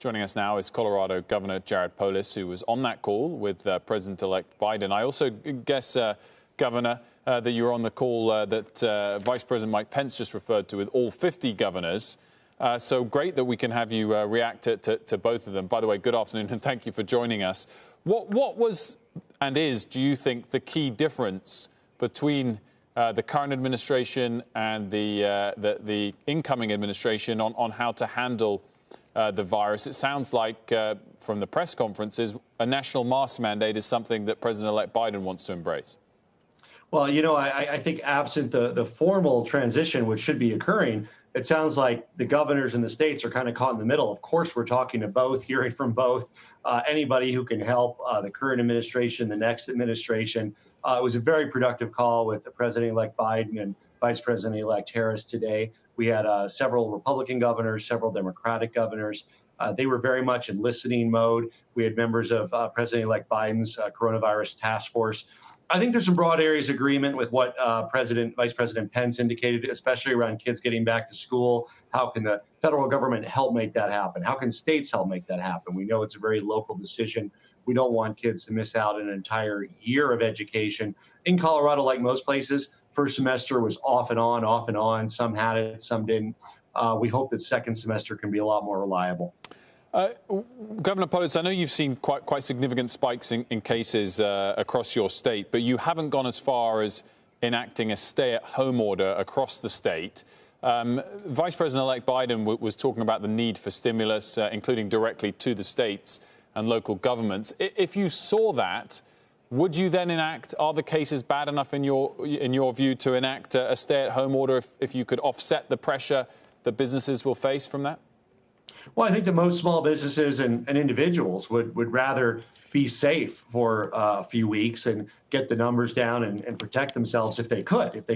Joining us now is Colorado Governor Jared Polis, who was on that call with President-elect Biden. I also guess, Governor, that you were on the call that Vice President Mike Pence just referred to with all 50 governors. So great that we can have you react to both of them. By the way, good afternoon and thank you for joining us. What was and is, do you think, the key difference between the current administration and the incoming administration on how to handle the virus? It sounds like, from the press conferences, a national mask mandate is something that President-elect Biden wants to embrace. Well, you know, I think absent the formal transition, which should be occurring, it sounds like the governors in the states are kind of caught in the middle. Of course, we're talking to both, hearing from both, anybody who can help the current administration, the next administration. It was a very productive call with the President-elect Biden and Vice President-elect Harris today. We had several Republican governors, several Democratic governors. They were very much in listening mode. We had members of President-elect Biden's coronavirus task force. I think there's some broad areas of agreement with what Vice President Pence indicated, especially around kids getting back to school. How can the federal government help make that happen? How can states help make that happen? We know it's a very local decision. We don't want kids to miss out on an entire year of education. In Colorado, like most places, first semester was off and on. Some had it, some didn't. We hope that second semester can be a lot more reliable. Governor Polis, I know you've seen quite significant spikes in cases across your state, but you haven't gone as far as enacting a stay-at-home order across the state. Vice President-elect Biden was talking about the need for stimulus, including directly to the states and local governments. If you saw that, would you then enact? Are the cases bad enough in your view to enact a stay-at-home order if you could offset the pressure that businesses will face from that? Well, I think that most small businesses and individuals would rather be safe for a few weeks and get the numbers down and protect themselves if they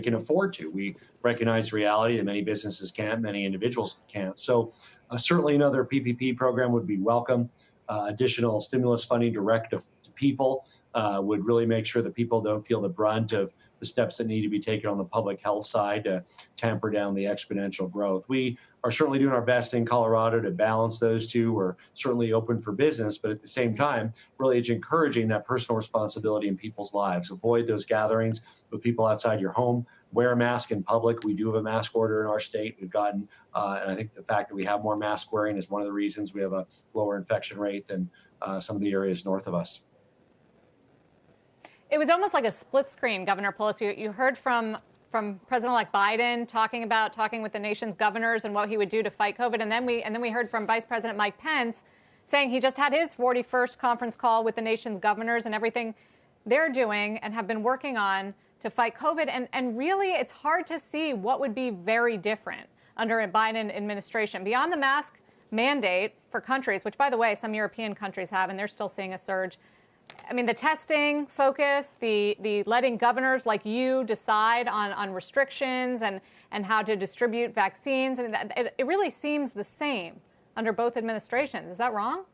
can afford to. We recognize reality that many businesses can't, many individuals can't. So certainly another PPP program would be welcome. Additional stimulus funding direct to people would really make sure that people don't feel the brunt of the steps that need to be taken on the public health side to tamper down the exponential growth. We are certainly doing our best in Colorado to balance those two. We're certainly open for business, but at the same time, really it's encouraging that personal responsibility in people's lives. Avoid those gatherings with people outside your home. Wear a mask in public. We do have a mask order in our state. We've gotten, and I think the fact that we have more mask wearing is one of the reasons we have a lower infection rate than some of the areas north of us. It was almost like a split screen, Governor Polis. You heard from President-elect Biden talking with the nation's governors and what he would do to fight COVID, and then we heard from Vice President Mike Pence saying he just had his 41st conference call with the nation's governors and everything they're doing and have been working on to fight COVID. And really, it's hard to see what would be very different under a Biden administration beyond the mask mandate for countries, which, by the way, some European countries have, and they're still seeing a surge. I mean, the testing focus, the letting governors like you decide on restrictions and how to distribute vaccines. I mean, it really seems the same under both administrations. Is that wrong?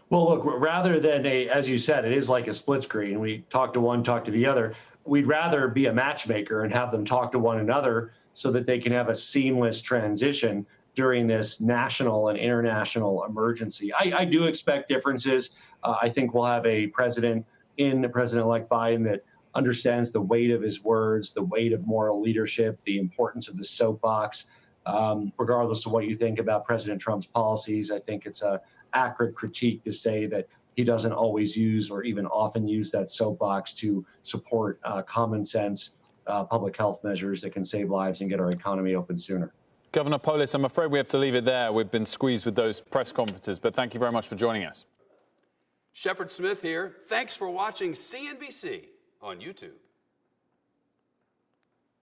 Well, look, rather than as you said, it is like a split screen. We talk to one, talk to the other. We'd rather be a matchmaker and have them talk to one another so that they can have a seamless transition during this national and international emergency. I do expect differences. I think we'll have a president in President-elect Biden that understands the weight of his words, the weight of moral leadership, the importance of the soapbox. Regardless of what you think about President Trump's policies, I think it's an accurate critique to say that he doesn't always use or even often use that soapbox to support common sense public health measures that can save lives and get our economy open sooner. Governor Polis, I'm afraid we have to leave it there. We've been squeezed with those press conferences, but thank you very much for joining us. Shepard Smith here. Thanks for watching CNBC on YouTube.